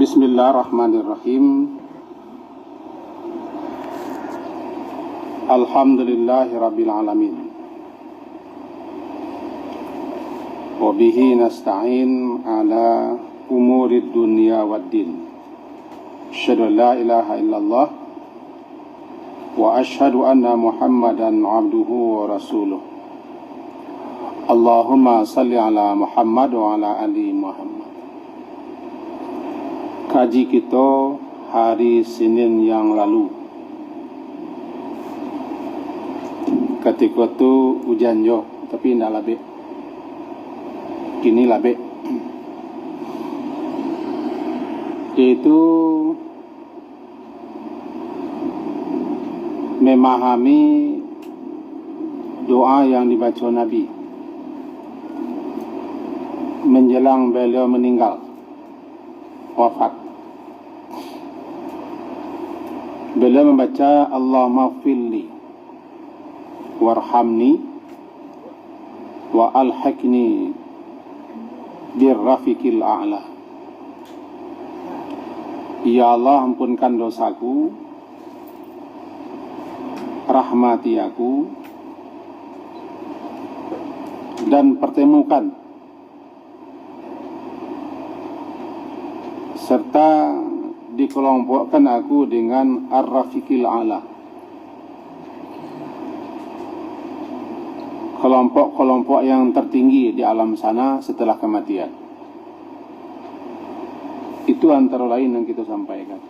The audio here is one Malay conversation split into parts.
Bismillahirrahmanirrahim. Alhamdulillahirabbil alamin. Wa bihi nasta'in ala umurid dunya waddin. Asyhadu an la ilaha illallah wa asyhadu anna Muhammadan abduhu wa rasuluh. Allahumma salli ala Muhammad wa ala ali Muhammad. Kaji kita hari Senin yang lalu, ketika tu hujan jo, tapi tidak labik. Kini labik. Itu memahami doa yang dibaca Nabi menjelang beliau meninggal, wafat. Beliau membaca Allahumma filli warhamni wa alhaqni birrafiqil a'la. Ya Allah, ampunkan dosaku, rahmati aku, dan pertemukan serta dikelompokkan aku dengan ar-rafiqil a'la, kelompok-kelompok yang tertinggi di alam sana setelah kematian. Itu antara lain yang kita sampaikan.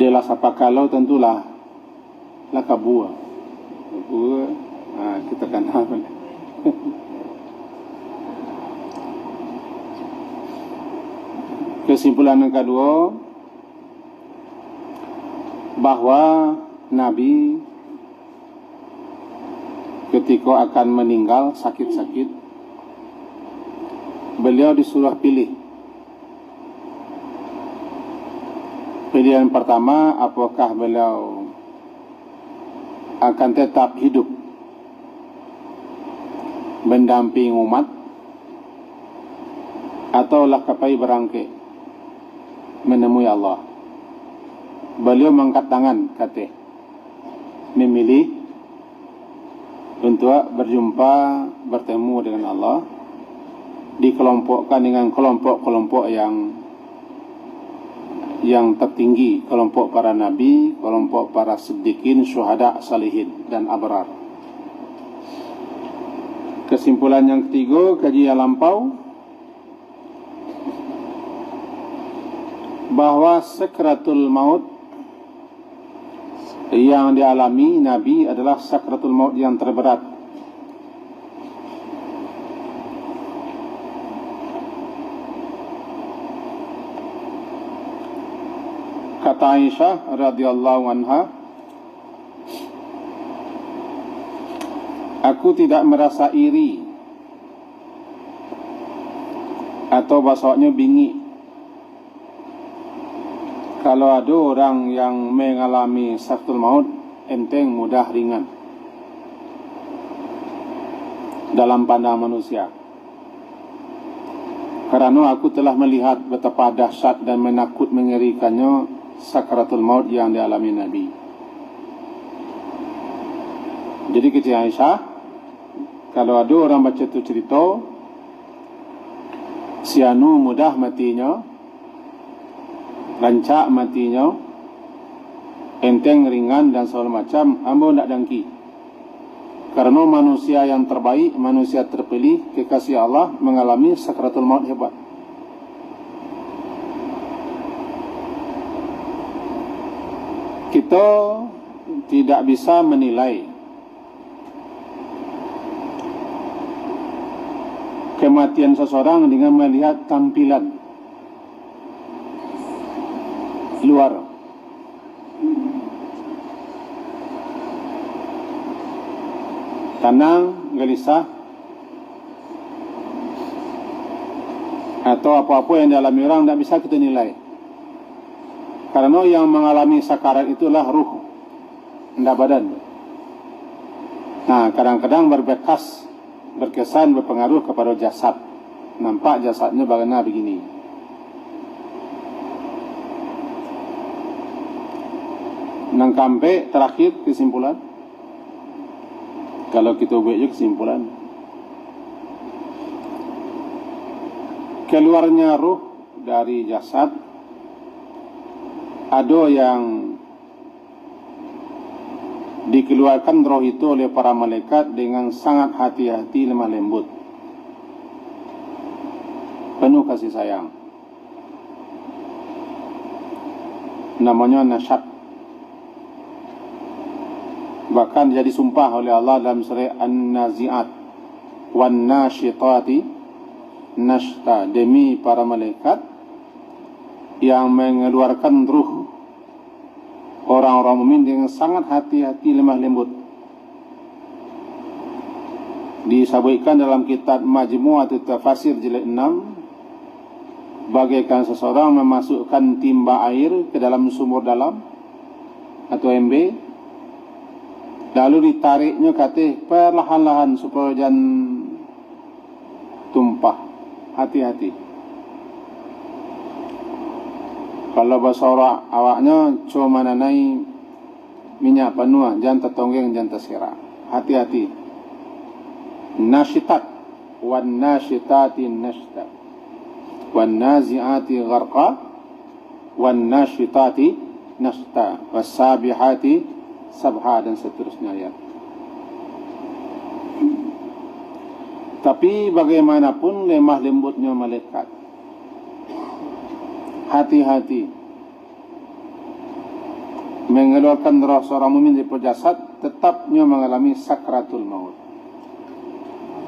Dia sapa kalau tentulah lakabua. Kita kan apa? Kesimpulan yang kedua, bahwa Nabi ketika akan meninggal sakit-sakit, beliau disuruh pilih. Pilihan pertama, apakah beliau akan tetap hidup mendamping umat, atau lakapai berangkai menemui Allah. Beliau mengangkat tangan, kata memilih untuk bertemu dengan Allah, dikelompokkan dengan kelompok-kelompok yang tertinggi, kelompok para nabi, kelompok para siddiqin, syuhada, salihin, dan abrar. Kesimpulan yang ketiga, kaji yang lampau, bahwa sakratul maut yang dialami Nabi adalah sakratul maut yang terberat. Kata Aisyah radhiyallahu anha, aku tidak merasa iri atau bahasanya bingi kalau ada orang yang mengalami sakratul maut, enteng, mudah, ringan dalam pandangan manusia. Karena aku telah melihat betapa dahsyat dan menakut mengerikannya sakratul maut yang dialami Nabi. Jadi kata Aisyah, kalau ada orang baca tu cerita, si anu mudah matinya, rancak matinya, enteng, ringan, dan segala macam, ambo nak dangki. Karena manusia yang terbaik, manusia terpilih, kekasih Allah, mengalami sakratul maut hebat. Kita tidak bisa menilai kematian seseorang dengan melihat tampilan luar. Tenang, gelisah, atau apa-apa yang dialami orang tidak bisa kita nilai. Karena yang mengalami sakarat itulah ruh, tidak badan. Nah, kadang-kadang berkesan, berpengaruh kepada jasad. Nampak jasadnya bagaimana begini. Nang kampe terakhir kesimpulan. Kalau kita buat je kesimpulan. Keluarnya ruh dari jasad, ada yang dikeluarkan roh itu oleh para malaikat dengan sangat hati-hati, lemah lembut, penuh kasih sayang. Namanya nasyat. Bahkan jadi sumpah oleh Allah dalam surah An-Nazi'at, wan nasyitati nashta, demi para malaikat yang mengeluarkan ruh orang-orang mukmin dengan sangat hati-hati, lemah lembut. Disebutkan dalam kitab Majmu'atut Tafasir jilid 6, bagaikan seseorang memasukkan timba air ke dalam sumur dalam atau ember, lalu ditariknya perlahan-lahan supaya jangan tumpah. Hati-hati. Kalau bahasa orang awaknya cuma nanai minyak penuh, jangan tertonggeng, jangan tersirap. Hati-hati. Nasyitat wan nasyitati nashta wan nazi'ati gharqa wan nasyitati nashta was sabihati sabha, dan seterusnya ayat. Tapi bagaimanapun lemah lembutnya malaikat, hati-hati mengeluarkan roh seorang mukmin dari jasad, tetapnya mengalami sakratul maut.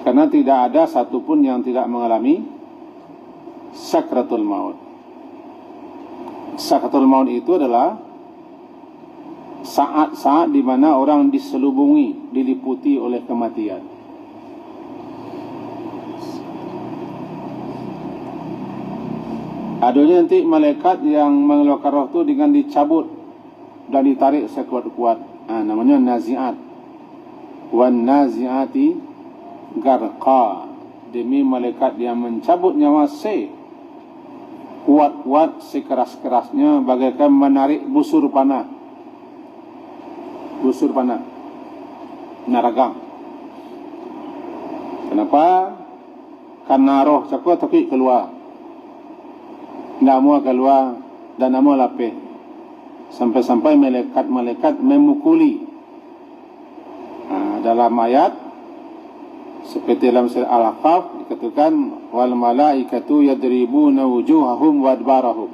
Karena tidak ada satupun yang tidak mengalami sakratul maut. Sakratul maut itu adalah saat-saat di mana orang diselubungi, diliputi oleh kematian. Adanya nanti malaikat yang mengeluarkan roh itu dengan dicabut dan ditarik sekuat-kuat. Namanya nazi'at. Wan nazi'ati garqa, demi malaikat yang mencabut nyawa kuat-kuat, sekeras-kerasnya, bagaikan menarik busur panah. Busur panah, naragam. Kenapa? Karena roh cakap tapi keluar. Nama keluar dan nama lapih, sampai-sampai malaikat memukuli. Dalam ayat seperti dalam surah Al-Ahqaf dikatakan wal malaikatu yadribuna wujuhahum wa adbarahum.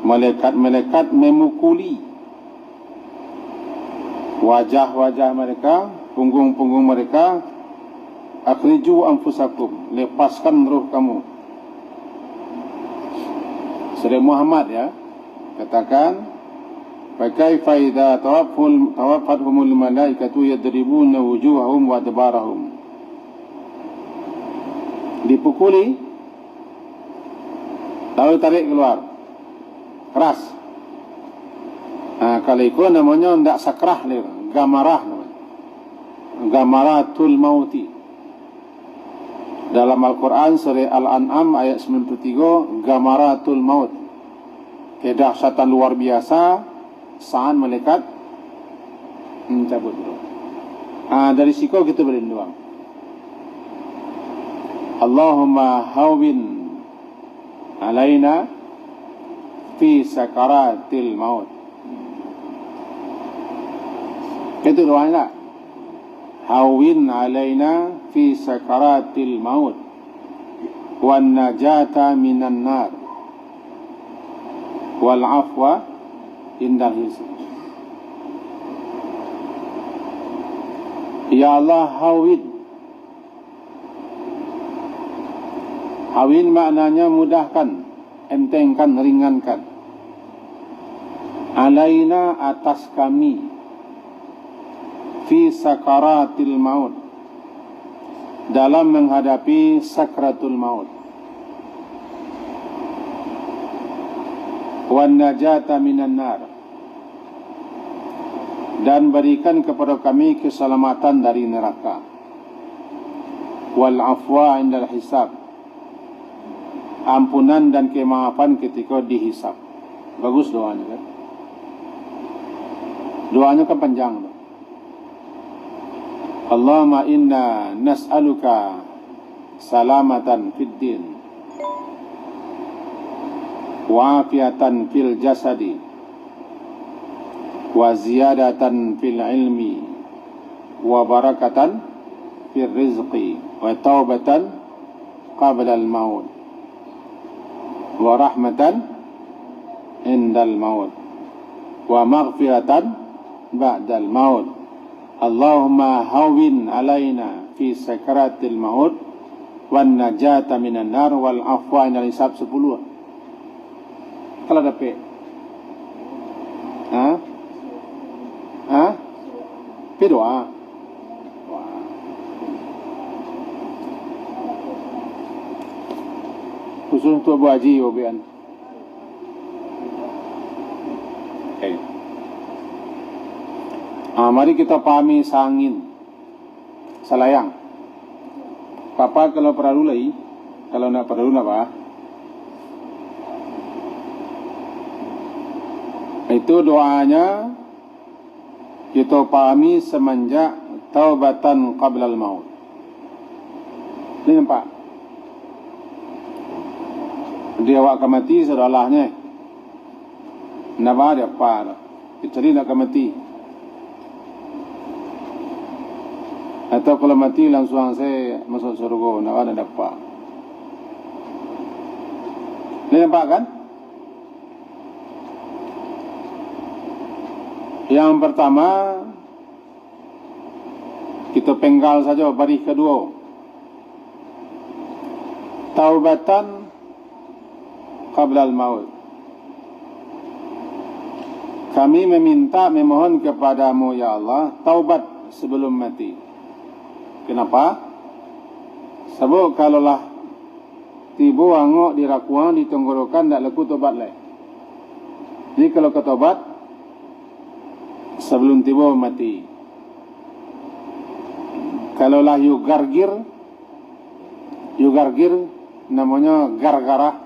Malaikat memukuli wajah-wajah mereka, punggung-punggung mereka. Akhriju anfusakum, lepaskan roh kamu. Surah Muhammad ya, katakan fakaifa idza tawaffatuhumul malaikatu yadribuna wujuhahum wa adbarahum. Dipukuli lalu tarik keluar keras. Kalau itu namanya tidak sakrah, gamarah namanya. Gamaratul mauti. Dalam Al-Quran surah Al-An'am ayat 93, gamaratul maut, kedahsyatan luar biasa saat malaikat mencabut roh. Dari siku kita berdoa, Allahumma hawwin alaina fi sakaratil maut. Itu doanya. Hawwin alaina fi sakaratil maut wan najata minan nar wal afwa indal hisab. Ya Allah, hawwin. Hawwin maknanya mudahkan, entengkan, ringankan. Alaina, atas kami, fi sakaratil maut, dalam menghadapi sakratul maut, wan najata minan nar, dan berikan kepada kami keselamatan dari neraka, wal afwa indal hisab, ampunan dan kemaafan ketika dihisab. Bagus doanya kan? Doanya kan panjang. Allahumma inna nas'aluka salamatan fid din wa afiatan fil jasadi wa ziyadatan fil ilmi wa barakatan fil rizqi wa taubatan qabla al maut wa rahmatan indal maut wa maghfiratan ba'dal maut. Allahumma hawwin alaina fi sakaratil maut wan najata minan nar wal afwa inal hisab 10. Kalau dapat doa. Khusus untuk Abu Haji Obian. Okay. Mari kita pahami sangin salayang. Papa kalau perlu lagi, kalau nak perlu apa? Itu doanya kita pahami semenjak taubatan qablal maut. Ini nampak? Dia awak akan mati sedalahnya. Nama dia apa? Kecuali nak akan mati. Atau kalau mati langsung saya masuk surga, nak ada dapat. Ini nampak kan? Yang pertama kita penggal saja baris kedua. Taubatan qabla al-maut. Kami memohon kepadamu ya Allah taubat sebelum mati. Kenapa? Sebab kalaulah tiba angok di rakuan di tenggorokan tak laku tobat leh. Jadi kalau ketobat sebelum tiba mati. Kalaulah you gargir namanya gargarah.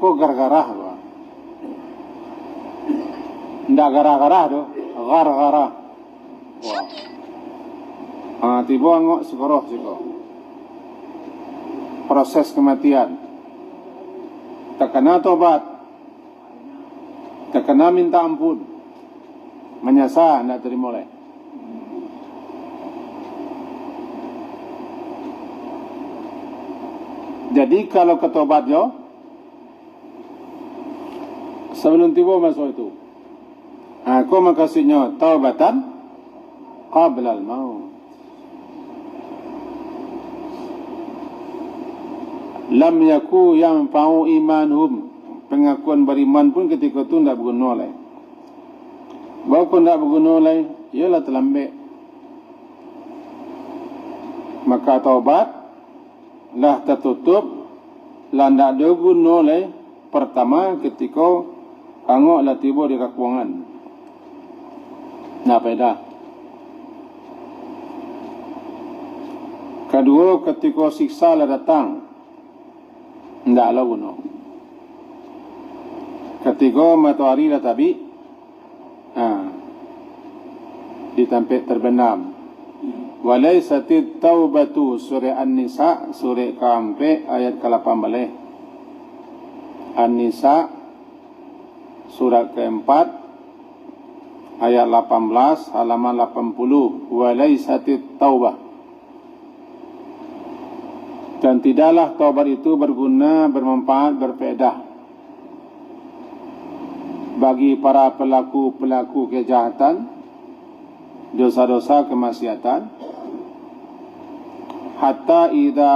Kok gargarah apa? Ndak garah-garah tu, gar-garah. Wah. Tiba angok sekoroh siko. Proses kematian. Tak kena tobat. Tak kena minta ampun. Menyesal nak terima oleh. Jadi kalau ketobat yo sebelum tiba masuk itu. Aku makasihnya taubatan qabla al-maut. Lam yaku yanfa'u imanhum. Pengakuan beriman pun ketika itu tidak berguna lagi. Bahawa tidak berguna lagi, ialah terlambat. Maka taubat lah tertutup, lah tidak ada guna lagi. Pertama ketika angok lah tiba di rakuangan. Nah, pedah. Kedua ketika siksa lah datang. Tidaklah guna. Ketiga matahari dah tabi, ditampik terbenam. Walaisatit taubatu surah An-Nisa surah ke-4 ayat ke-18. An-Nisa surah ke-4 ayat 18 halaman 80. Walaisatit taubah. Dan tidaklah taubat itu berguna, bermanfaat, berfaedah bagi para pelaku-pelaku kejahatan, dosa-dosa kemaksiatan, hatta idza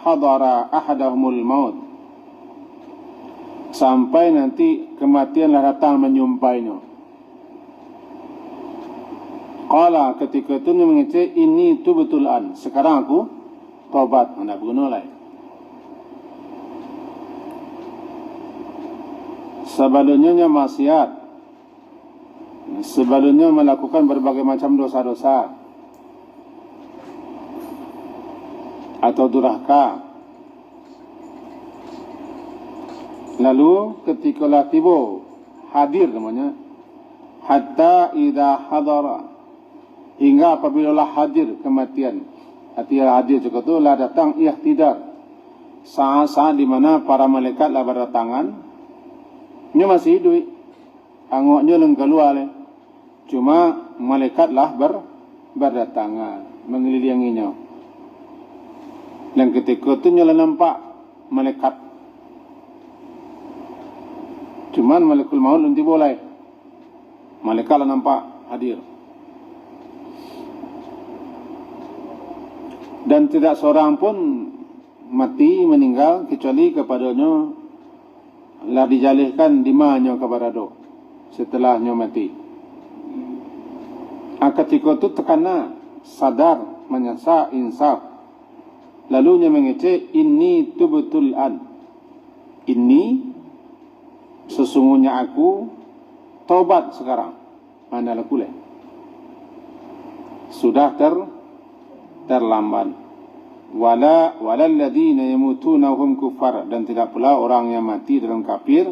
hadara ahadahumul maut, sampai nanti kematianlah datang menyumpainya. Qala, ketika itu dia mengatakan, ini tu betulan, sekarang aku taubat, tidak berguna lagi. Sebelumnya maksiat, sebelumnya melakukan berbagai macam dosa-dosa atau durhaka. Lalu ketika tiba hadir namanya, hatta idza hadara, hingga apabila hadir kematian. Artinya hadir juga tu lah datang ihtidar, saat-saat di mana para malaikat lah berdatangan. Nya masih hidup, angoknya leng keluar le. Cuma malaikat lah berdatangan mengelilinginya. Dan ketika tu nya nampak malaikat. Cuman malaikat maut nanti boleh. Malaikat lah nampak hadir. Dan tidak seorang pun mati meninggal kecuali kepadanya lah dijalihkan dimanya kebarado setelahnya mati. Ketika itu tekana sadar menyasa insaf, lalunya mengecek ini tubtul an, ini sesungguhnya aku taubat sekarang. Mana laku leh sudah terlambat. Walal ladina yamutuna hum kuffar, dan tidak pula orang yang mati dalam kafir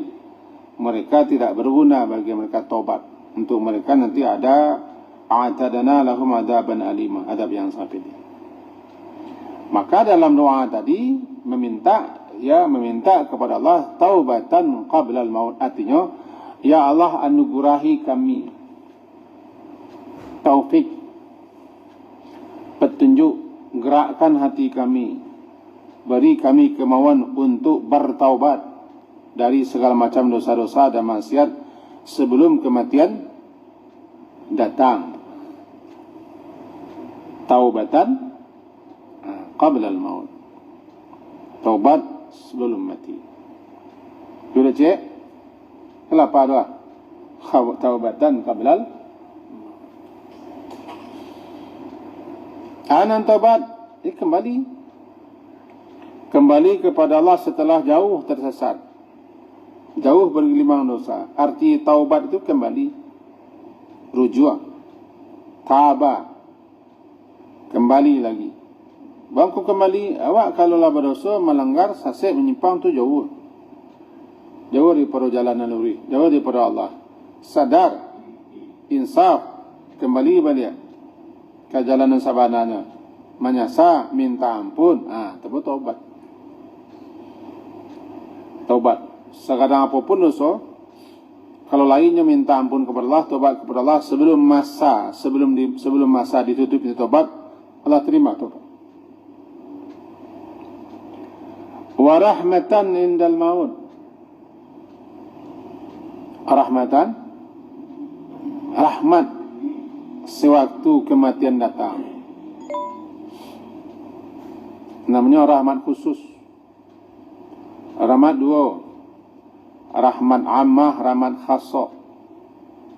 mereka tidak berguna bagi mereka taubat. Untuk mereka nanti ada a'tadana lahum adaban alima, adab yang sangat pedih. Maka dalam doa tadi meminta kepada Allah taubatan qabla al-maut, artinya ya Allah anugerahi kami taufik, petunjuk, gerakkan hati kami, beri kami kemauan untuk bertaubat dari segala macam dosa-dosa dan maksiat sebelum kematian datang. Taubatan qabla al-maut, taubat sebelum mati. Sudah cek? Kenapa doa? Taubatan qabla al-maut. Anan taubat, kembali kepada Allah setelah jauh tersesat, jauh bergelimang dosa. Arti taubat itu kembali, rujuk, taba, kembali lagi. Bangku kembali, awak kalau lah berdosa, melanggar, sasek, menyimpang tu jauh daripada jalan naluri, jauh daripada Allah. Sadar, insaf, kembali balik ke jalan yang sebenarnya, menyesal, minta ampun, tersebut taubat. Taubat. Sekadang apapun dosa, kalau lainnya minta ampun kepada Allah, taubat kepada Allah sebelum masa ditutup pintu taubat, Allah terima taubat. Wa rahmatan indal maut. Rahmatan, rahmat sewaktu kematian datang. Namanya rahmat khusus. Rahmat dua. Rahmat ammah, rahmat khassah.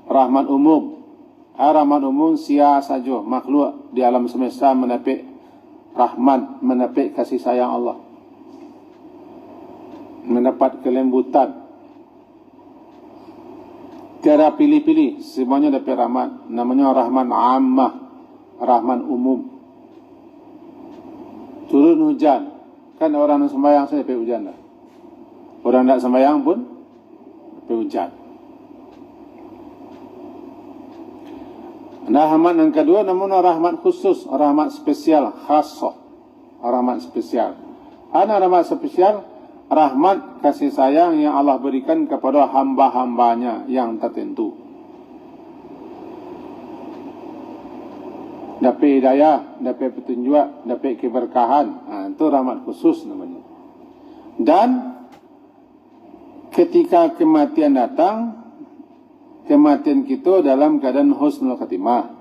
Rahmat umum. Rahmat umum sia saja makhluk di alam semesta menepik rahmat, menepik kasih sayang Allah, mendapat kelembutan. Tiada pilih-pilih, semuanya dapat rahmat. Namanya rahmat ammah, rahmat umum. Turun hujan, kan orang yang sembahyang saya dapat hujan lah. Orang tidak sembahyang pun dapat hujan. Nah, rahmat yang kedua namanya rahmat khusus, rahmat spesial, khassah, rahmat spesial. Rahmat spesial, rahmat kasih sayang yang Allah berikan kepada hamba-hambanya yang tertentu. Dapat hidayah, dapat petunjuk, dapat keberkahan. Itu rahmat khusus namanya. Dan ketika kematian datang, kematian kita dalam keadaan husnul khatimah.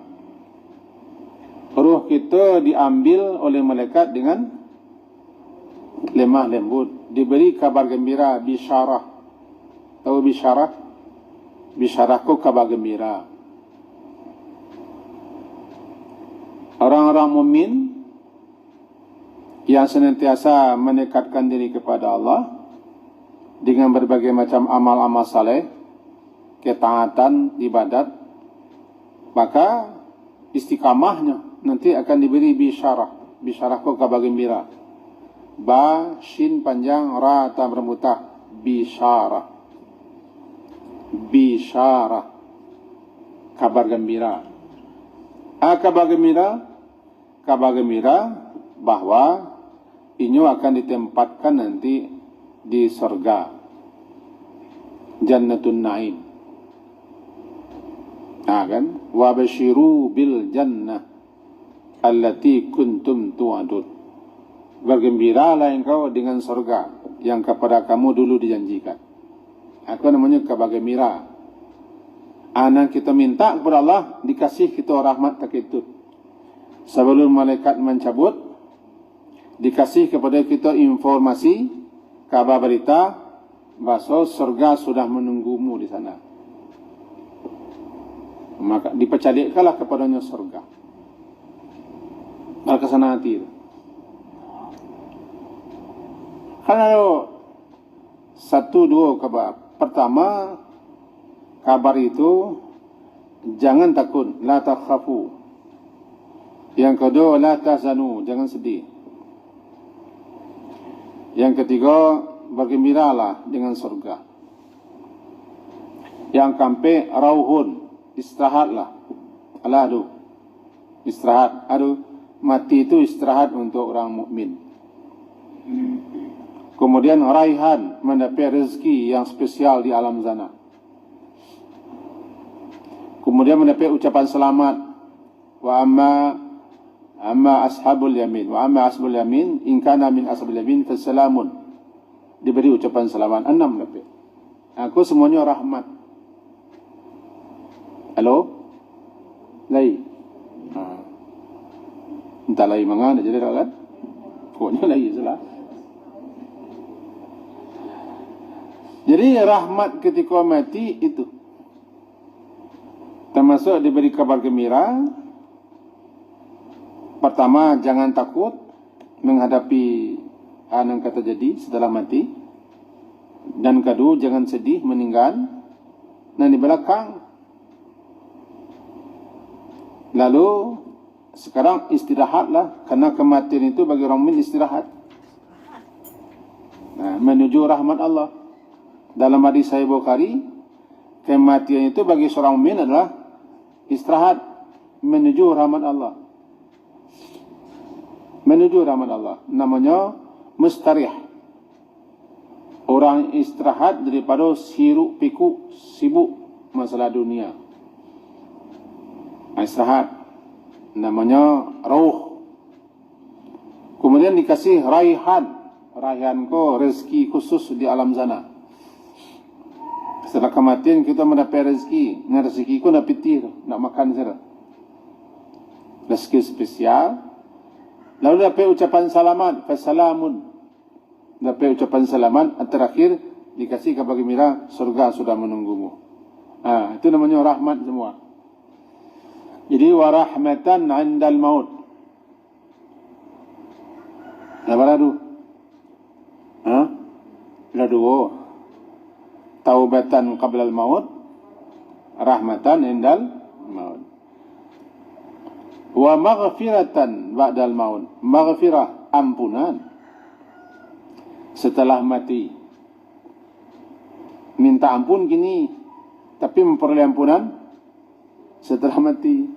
Ruh kita diambil oleh malaikat dengan lemah lembut, diberi kabar gembira, bisyarah. Tahu bisyarah? Bisyarah ku kabar gembira. Orang-orang mukmin yang senantiasa mendekatkan diri kepada Allah dengan berbagai macam amal-amal saleh, ketaatan, ibadat, maka istiqamahnya nanti akan diberi bisyarah. Bisyarah ku kabar gembira. Ba, shin panjang, ra tam rambutah. Bisyarah. Bisyarah. kabar gembira. Kabar gembira bahwa inyo akan ditempatkan nanti di surga, Jannatun Naim. Kan? Wa basyiru bil jannah allati kuntum tu'adun. Bergembiralah engkau dengan surga yang kepada kamu dulu dijanjikan. Aku namanya kabar gembira. Anak kita minta kepada Allah, dikasih kita rahmat tak itu. Sebelum malaikat mencabut, dikasih kepada kita informasi, kabar berita, bahwa surga sudah menunggumu di sana. Maka dipercayakanlah kepadanya surga. Maka sana hati. Kan ada 1-2 kabar. Pertama, kabar itu jangan takut, la takhafu. Yang kedua, la tahzanu, jangan sedih. Yang ketiga, bergembiralah dengan surga. Yang keempat, rauhun, istirahatlah. Aduh, istirahat. Aduh, mati itu istirahat untuk orang mukmin. Kemudian raihan, mendapat rezeki yang spesial di alam sana. Kemudian mendapat ucapan selamat. Wa amma ashabul yamin. Wa amma ashabul yamin, in kana min ashabul yamin fasalamun. Diberi ucapan selamat. 6 mendapat. Aku semuanya rahmat. Halo? Lai. Entah lai mana jadi kan? Pokoknya lai salah. Jadi rahmat ketika mati itu termasuk diberi kabar gembira. Pertama, jangan takut menghadapi yang kata jadi setelah mati. Dan kedua, jangan sedih meninggal. Dan di belakang, lalu sekarang istirahatlah, karena kematian itu bagi orang mukmin istirahat. Menuju rahmat Allah. Dalam hadis Sahih Bukhari, kematian itu bagi seorang mukmin adalah istirahat menuju rahmat Allah. Menuju rahmat Allah. Namanya mustarih. Orang istirahat daripada hiruk pikuk sibuk masalah dunia. Istirahat. Namanya rauh. Kemudian dikasih raihan. Raihan ko rezeki khusus di alam sana. Setelah kematian kita mendapat rezeki. Nah, rezeki ko nak pitir, nak makan saja. Rezeki spesial. Lalu dapat ucapan salaman, fasalamun. Dapat ucapan salaman, terakhir dikasih kabar gembira, surga sudah menunggumu. Itu namanya rahmat semua. Jadi warahmatan 'indal maut. Apa ladu? Ladu. Taubatan qablal maut, rahmatan indal maut. Wa maghfiratan ba'dal maut. Maghfirah, ampunan setelah mati. Minta ampun gini, tapi memperoleh ampunan setelah mati.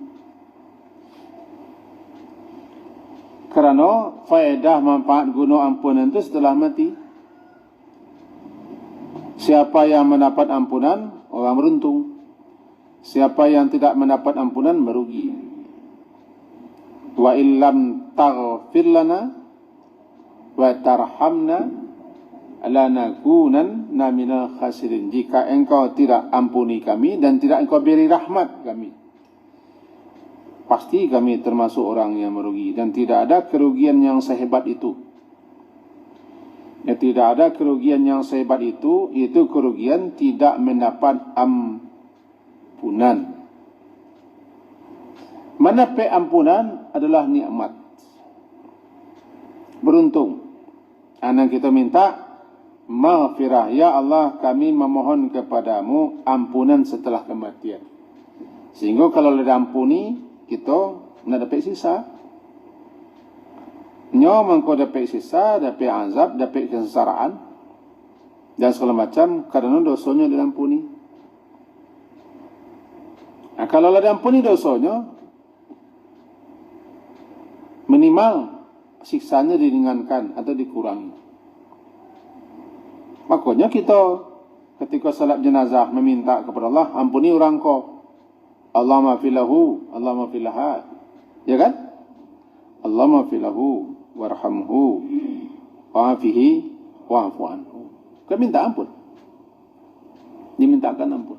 Kerana faedah manfaat guna ampunan itu setelah mati. Siapa yang mendapat ampunan, orang beruntung. Siapa yang tidak mendapat ampunan, merugi. Wa illam taghfir lana wa tarhamna lanakunanna minal khasirin. Jika engkau tidak ampuni kami dan tidak engkau beri rahmat kami, pasti kami termasuk orang yang merugi. Dan tidak ada kerugian yang sehebat itu. Tidak ada kerugian yang sehebat itu kerugian tidak mendapat ampunan. Mendapat ampunan adalah nikmat. Beruntung. Anak kita minta maghfirah. Ya Allah, kami memohon kepadamu ampunan setelah kematian. Sehingga kalau diampuni, kita nak dapat sisa. Nyo mengko dapat sisa, dapat azab, dapat kesengsaraan dan segala macam karena dosanya diampuni. Nah, kalau Allah diampuni dosanya, minimal siksanya diringankan atau dikurangi. Makanya kita ketika salat jenazah meminta kepada Allah, ampuni orang kau. Allahumma filahu, Allahumma filaha. Ya kan? Allahumma filahu warhamhu wa'afihi wa'afu anhu. Kan minta ampun. Dimintakan ampun.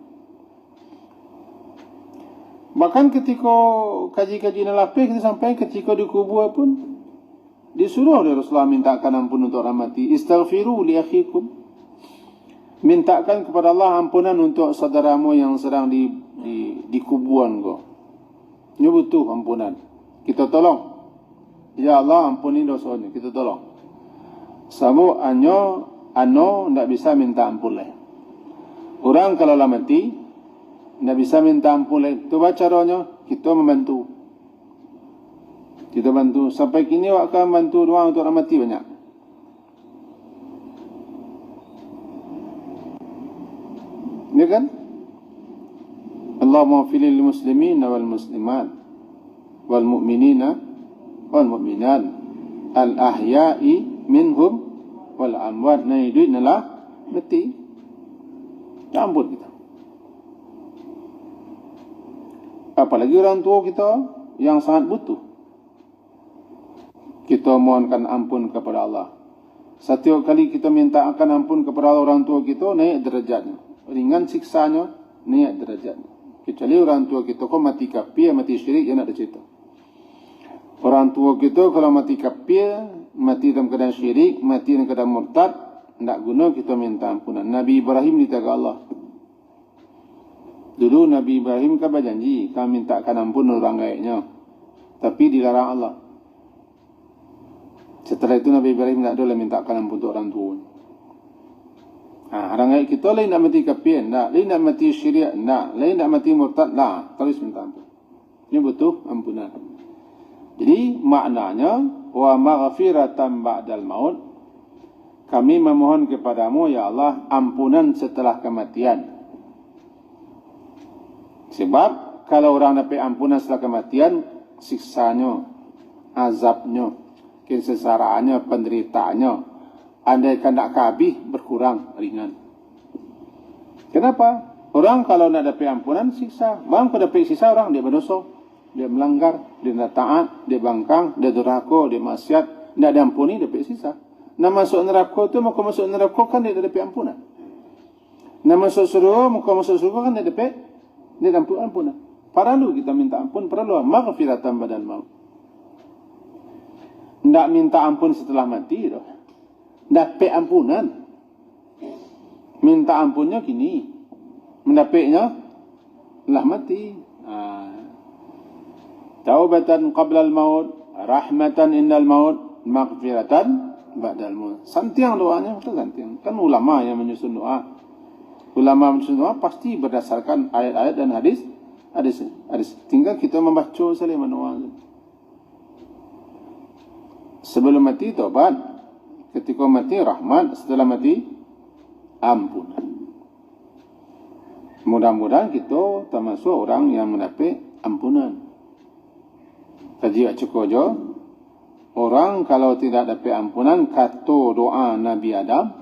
Bahkan ketika kaji-kaji nalapih kita sampai ketika di kubur pun disuruh oleh Rasulullah mintakan ampun untuk orang mati. Istaghfiru li akhikum. Mintakan kepada Allah ampunan untuk saudaramu yang sedang di kuburan kau. Ini butuh ampunan. Kita tolong. Ya Allah ampuni dosanya. Kita tolong. Samu ano tidak bisa minta ampun lah. Orang kalau lah mati, tidak bisa minta ampun lah. Itu caranya kita membantu. Kita bantu. Sampai kini awak akan bantu doa untuk orang mati banyak. Ya kan? Allahumma filil muslimin wal muslimat wal mu'minina wal mu'minat al ahya'i minhum wal amwat. Nah itu adalah mati. Ampun kita. Apalagi orang tua kita yang sangat butuh. Kita mohonkan ampun kepada Allah. Setiap kali kita minta akan ampun kepada orang tua kita, naik derajatnya. Ringan siksanya, naik derajatnya. Kecuali orang tua kita kau mati kafir, mati syirik, dia nak ada cerita. Orang tua kita kalau mati kafir, mati dalam keadaan syirik, mati dalam keadaan murtad, tak guna kita minta ampunan. Nabi Ibrahim ditaga Allah. Dulu Nabi Ibrahim kan berjanji, kami mintakan ampun orang lainnya. Tapi dilarang Allah. Setelah itu Nabi Ibrahim tak ada mintakan ampun untuk orang tua. Orang lain kita lain nak mati kafir, lain nak mati syirik, lain nak mati murtad, terus minta ampun. Ini butuh ampunan. Jadi maknanya wa maghfiratan ba'dal maut. Kami memohon kepadamu ya Allah ampunan setelah kematian. Sebab kalau orang dapat ampunan setelah kematian, siksanya, azabnya, kesesaraannya, penderitaannya, andaikan nak habis berkurang ringan. Kenapa? Orang kalau nak dapat ampunan siksa. Bang kalau dapat siksa orang dia berdosa, dia melanggar, dia tak taat, dia bangkang, dia durhaka, dia maksiat, nak diampuni dapat siksa. Nak masuk neraka tu muka masuk neraka kan dia dapat ampunan. Nak masuk surga muka masuk surga kan dia dapat ampunan. Perlu kita minta ampun, perlu maghfiratan badal maut. Tak minta ampun setelah mati dah. Dapat ampunan. Minta ampunnya kini. Mendapatnya lah mati. Taubatan qabla al-maut, rahmatan indal maut, maghfiratan ba'dal maut. Santiang doanya, betul santiang. Kan ulama yang menyusun doa. Ulama menyusun doa pasti berdasarkan ayat-ayat dan hadis. Tinggal kita membaca saja manual. Sebelum mati taubat. Ketika mati rahmat, setelah mati ampunan. Mudah-mudahan kita termasuk orang yang mendapat ampunan. Kaji cukup je. Orang kalau tidak dapat ampunan, kata doa Nabi Adam,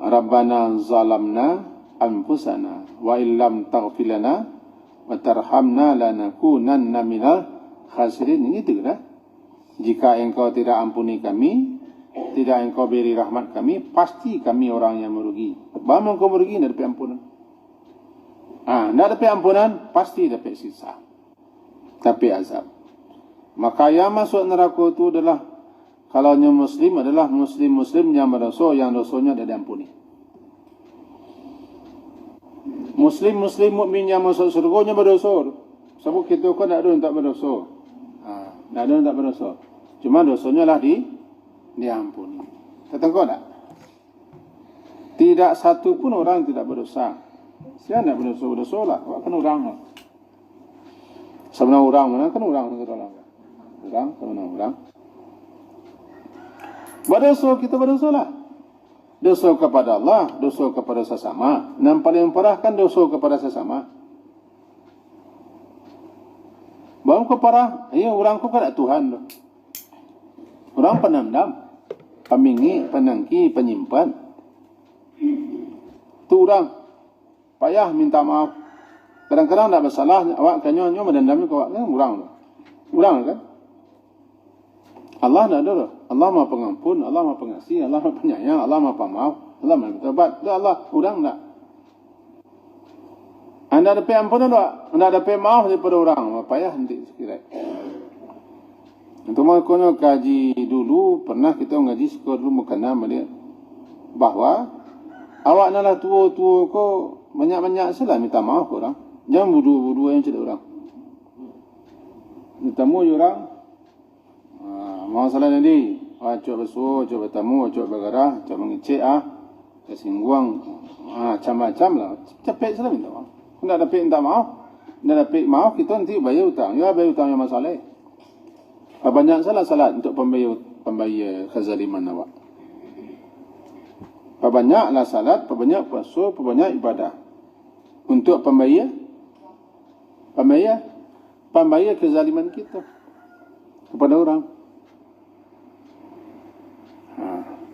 Rabbana zalamna anfusana wa illam taghfir lana wa tarhamna lanakunanna minal khasirin. Ini itu kan? Jika engkau tidak ampuni kami, tidak engkau beri rahmat kami, pasti kami orang yang merugi. Bahawa engkau merugi, tidak dapat ampunan. Tidak dapat ampunan, pasti dapat sisa. Tapi azab. Maka yang masuk neraka itu adalah, kalau yang muslim adalah muslim-muslim yang berdosa, yang dosanya tidak diampuni. Muslim-muslim mukmin yang masuk surga, yang berdosa. Sebab kita kan tidak ada yang tak berdosa. Tidak ada yang tak berdosa. Cuma dosanya lah diampuni. Tetengok tak? Tidak satu pun orang tidak berdosa. Saya tidak berdosa lah. Awak kan orang lah. Sebenarnya orang mana kan orang. Orang sebenarnya orang. Berdosa kita berdosa lah. Dosa kepada Allah, dosa kepada sesama. Dan paling parah kan dosa kepada sesama. Baru kau parah, orang kau kan Tuhan tu. Orang penandam, pemingi, penangki, penyimpan. Tu orang payah minta maaf. Kadang-kadang tak bersalah, awak kanyo mendandami kau awak kan orang tu. Orang kan? Allah tak ada tu. Allah Maha Pengampun, Allah Maha Pengasih, Allah Maha Penyayang, Allah Maha Pemaaf, Allah Maha Bertobat. Tu Allah, orang tak. Anda ada pengampunan tak? Anda ada maaf daripada orang. Payah nanti sekiranya. Untuk makanya kaji dulu, pernah kita ngaji sekolah dulu mukana melihat bahawa awak nalah tua-tua ko banyak-banyak salah minta maaf ke orang. Jangan bodoh-bodoh yang cakap orang. Bertemu je orang. Mau salah nanti. Cuk bersuah, cuk bertemu, cuk bergarah, cuk mengecek kesingguang. Macam-macam lah. Cepet salah minta maaf. Tidak dapat minta maaf. Tidak dapat maaf, kita nanti bayar hutang. Ya, bayar hutang yang masalah. Banyak salah untuk pembayar kezaliman awak. Banyaklah salat, banyak puasa, banyak ibadah. Untuk pembayar kezaliman kita kepada orang.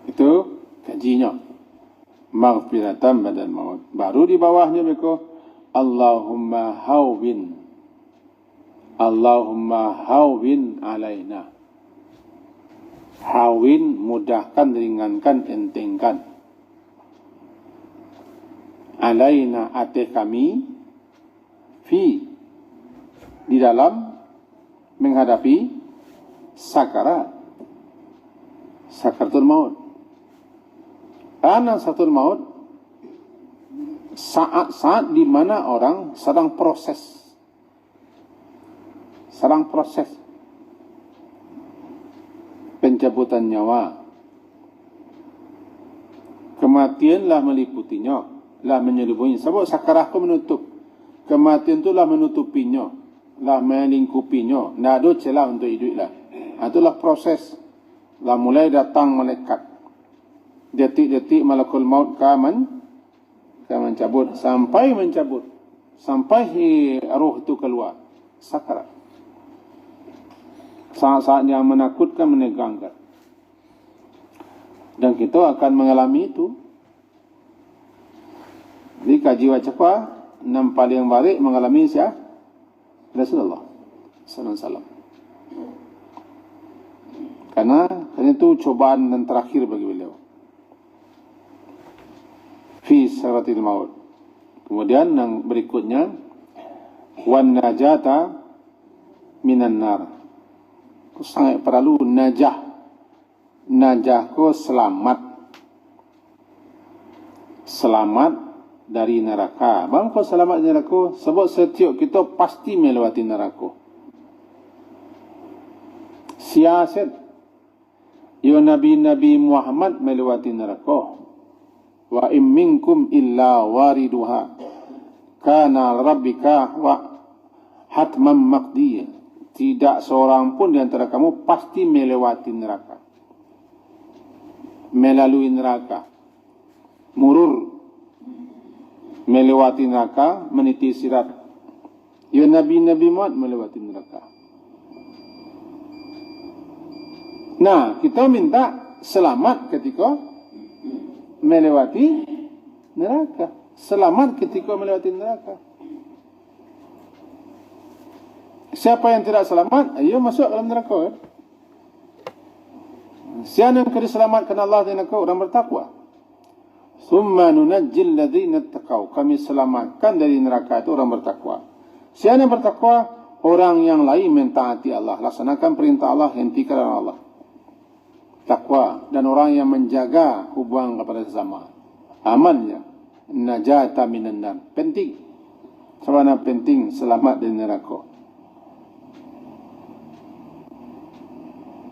Itu kajinya. Maghfiratan badal maut. Baru di bawahnya mereka Allahumma hawwin alaina. Hawin, mudahkan, ringankan, entengkan. Alaina, atas kami. Di dalam menghadapi sakaratul maut. Karena sakaratul maut saat di mana orang sedang proses pencabutan nyawa. Kematianlah meliputinya, lah menyelimuti. Sebab sakarah itu menutup. Kematian itu lah menutupinya, lah melingkupinya. Tidak ada celah untuk hidup lah. Itulah proses. Lah mulai datang malaikat. Detik-detik malakul maut kaman mencabut. Sampai roh itu keluar. Sakarat. Saat-saat yang menakutkan, menegangkan. Dan kita akan mengalami itu. Jadi kaji wacapa 6 paling baik mengalami siapa? Rasulullah SAW. Karena itu cobaan dan terakhir bagi beliau. Fi sakaratil maut. Kemudian yang berikutnya wan najata minan nar. Sangat perlu najah ko selamat dari neraka. Bangko selamat dari neraka sebab setiap kita pasti melewati neraka. Siasat ya Nabi Muhammad melewati neraka. Wa in minkum illa wariduha kana rabbika wa hatman maqdiyah. Tidak seorang pun di antara kamu pasti melewati neraka. Melalui neraka. Murur. Melewati neraka, meniti sirat. Ya Nabi Muhammad melewati neraka. Nah, kita minta selamat ketika melewati neraka. Selamat ketika melewati neraka. Siapa yang tidak selamat, ayo masuk dalam neraka. Siapa yang diselamatkan Allah dari neraka? Orang bertakwa. Summa nunajjil ladzina taqaw. Kami selamatkan dari neraka itu orang bertakwa. Siapa yang bertakwa? Orang yang lain mentaati Allah, laksanakan perintah Allah, hentikan Allah. Takwa dan orang yang menjaga hubungan kepada sesama. Amannya najata minan nar. Penting. Sebenarnya penting selamat dari neraka.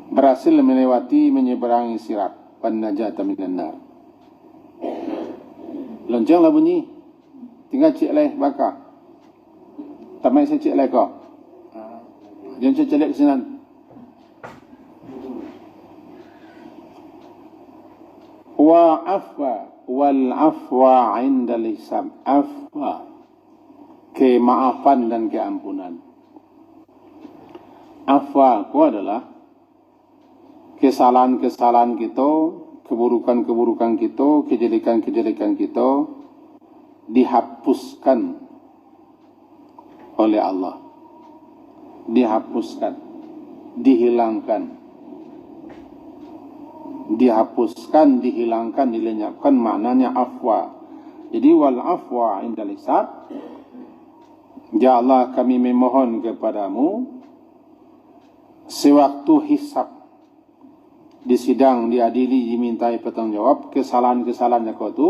Berhasil melewati menyeberangi sirat. Wan najata minan nar. Loncenglah bunyi. Tinggal cik leh bakar. Tak main saya cik leh kau. Jangan cek-cek ke sini. Wa afwa wal afwa inda lisam. Afwa, kemaafan dan keampunan. Afwa ku adalah kesalahan-kesalahan kita, keburukan-keburukan kita, kejelekan-kejelekan kita dihapuskan oleh Allah. Dihapuskan, dihilangkan. Dihapuskan, dihilangkan, dilenyapkan, maknanya afwa. Jadi wal afwa indal hisab. Ya Allah, kami memohon kepadamu sewaktu hisab, di sidang, diadili, dimintai pertanggungjawab, kesalahan-kesalahan kau tu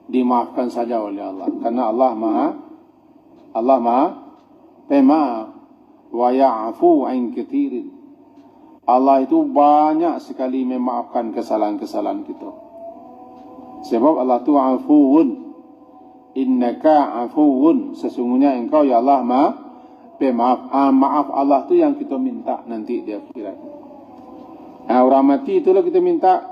dimaafkan saja oleh Allah. Karena Allah Maha Pemaaf, wa ya'fu an katsirin. Allah itu banyak sekali memaafkan kesalahan-kesalahan kita. Sebab Allah tu afuun. Innaka afuun. Sesungguhnya engkau ya Allah Maha Pemaaf. Maaf Allah tu yang kita minta nanti di akhirat. Orang mati itulah kita minta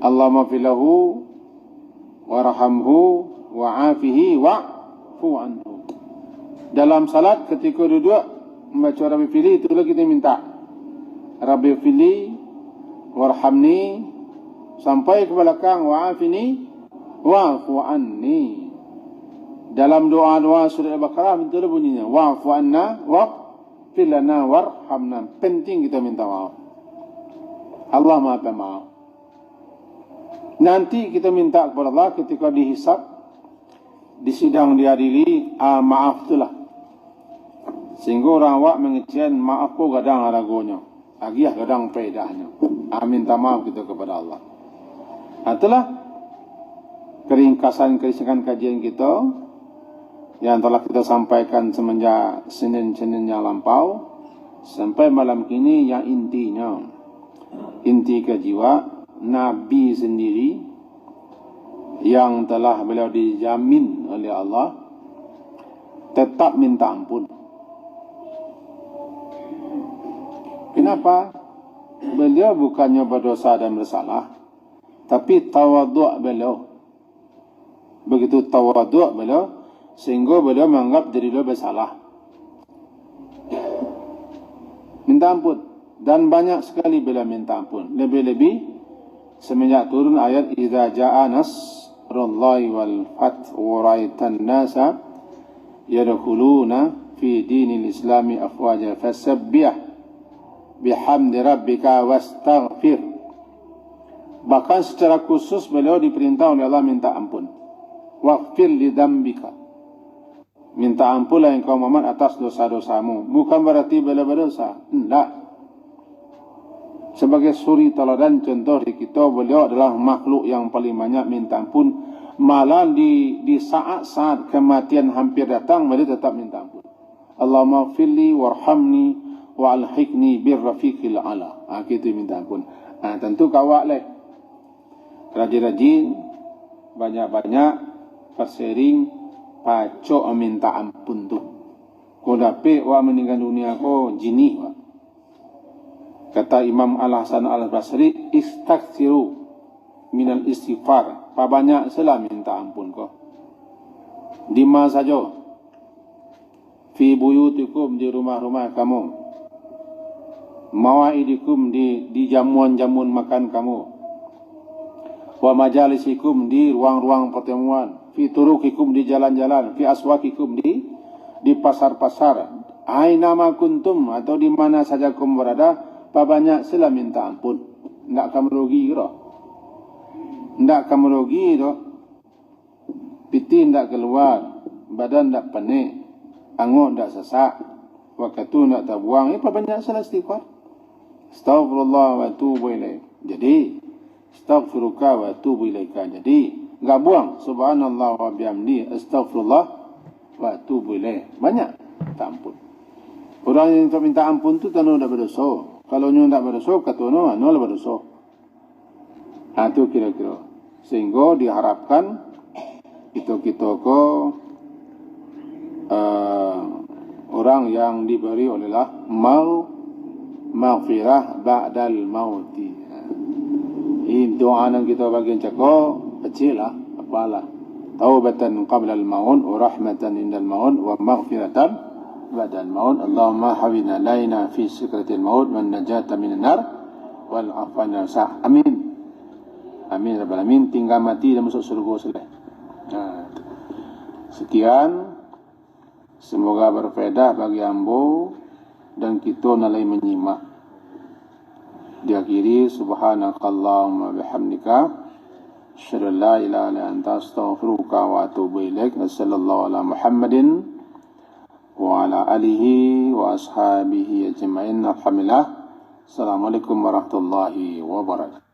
Allahumma filahu warhamhu wa'afihi wa'fu anhu. Dalam salat ketika duduk membaca Rabbi fili, itulah kita minta Rabbi fili warhamni sampai ke belakang wa'afini wa'fu anni. Dalam doa-doa surah Al-Baqarah itulah bunyinya wa'fu anna wa'fir lana warhamna. Penting kita minta maaf. Allah Maha Pemaaf. Nanti kita minta kepada Allah ketika dihisab, di sidang diadili, maaf itulah. Sehingga orang awak mengecewakan maaf ko kadang ragonya, agiah kadang faedahnya. Minta maaf kita kepada Allah. Itulah keringkasan kajian kita yang telah kita sampaikan semenjak Senin-Senin yang lampau sampai malam kini, yang intinya, inti kejiwa Nabi sendiri yang telah beliau dijamin oleh Allah tetap minta ampun. Kenapa? Beliau bukannya berdosa dan bersalah, tapi tawadhu' beliau. Begitu tawadhu' beliau, sehingga beliau menganggap diri beliau bersalah. Minta ampun. Dan banyak sekali beliau minta ampun. Lebih-lebih semenjak turun ayat idza jaa nasrullahi wal fath wa ra'aitan nasa yadkhuluna fi dinil islami afwaja fasabbih bihamdi rabbika wastaghfir. Bahkan secara khusus beliau diperintah oleh Allah minta ampun. Waghfir li dzambika. Minta ampunlah engkau Muhammad atas dosa-dosamu. Bukan berarti beliau berdosa. Tidak. Sebagai suri teladan contoh di kita, beliau adalah makhluk yang paling banyak minta ampun. Malah di saat-saat kematian hampir datang, beliau tetap minta ampun. Allahumma firli warhamni wa alhiqni birrafiqil ala. Kita minta ampun. Tentu kawak lah. Rajin-rajin, banyak-banyak persering, pacok minta ampun tu. Kau dapat wak meninggal dunia kau jinih wak. Kata Imam Al-Hasan Al-Basri, istaghfiru minal istighfar. Banyak salah minta ampun kau. Di mana saja. Fi buyutikum, di rumah-rumah kamu. Mawaidikum, di jamuan-jamuan makan kamu. Wa majalisikum, di ruang-ruang pertemuan. Fi turukikum, di jalan-jalan. Fi aswakikum, di pasar-pasar. Aina ma kuntum, atau di mana saja kamu berada, banyak sila minta ampun. Tidak kamu rugi kira. Tidak kamu rugi kira. Piti tidak keluar. Badan tidak penik. Anguk tidak sesak. Waktu tidak terbuang. Banyak sila istighfar. Astaghfirullah wa atubu ilaih. Jadi astaghfiruka wa atubu ilaika. Jadi enggak buang subhanallah wa bihamdi astaghfirullah wa atubu ilaih. Banyak minta ampun. Orang yang minta ampun tu tanu dak berdosa. Kalau nyu tak berdosa, katono anu berdosa. Itu kira-kira. Sehingga diharapkan kita ko orang yang diberi oleh Allah maghfirah ba'dal mauti. Ini doa yang kita bagian cakap kecil lah, apalah. Taubatan qabla al-maut wa rahmatan indal maut wa maghfiratan ba'dal maut. Allahumma hawina laina fi sikratil maut man najata minan nar wal afwana sa. Amin. Amin rabbal alamin. Tinggal mati dan masuk surga selesai. Sekian, semoga berfaedah bagi ambo dan kita nalai menyimak. Diakhiri, subhanakallahumma bihamdika asyhadu an la ilaha illa anta astaghfiruka wa atubu ilaik. Sallallahu ala Muhammadin wa ala alihi wa ashabihi ajma'in. Alhamdulillah. Assalamualaikum warahmatullahi wabarakatuh.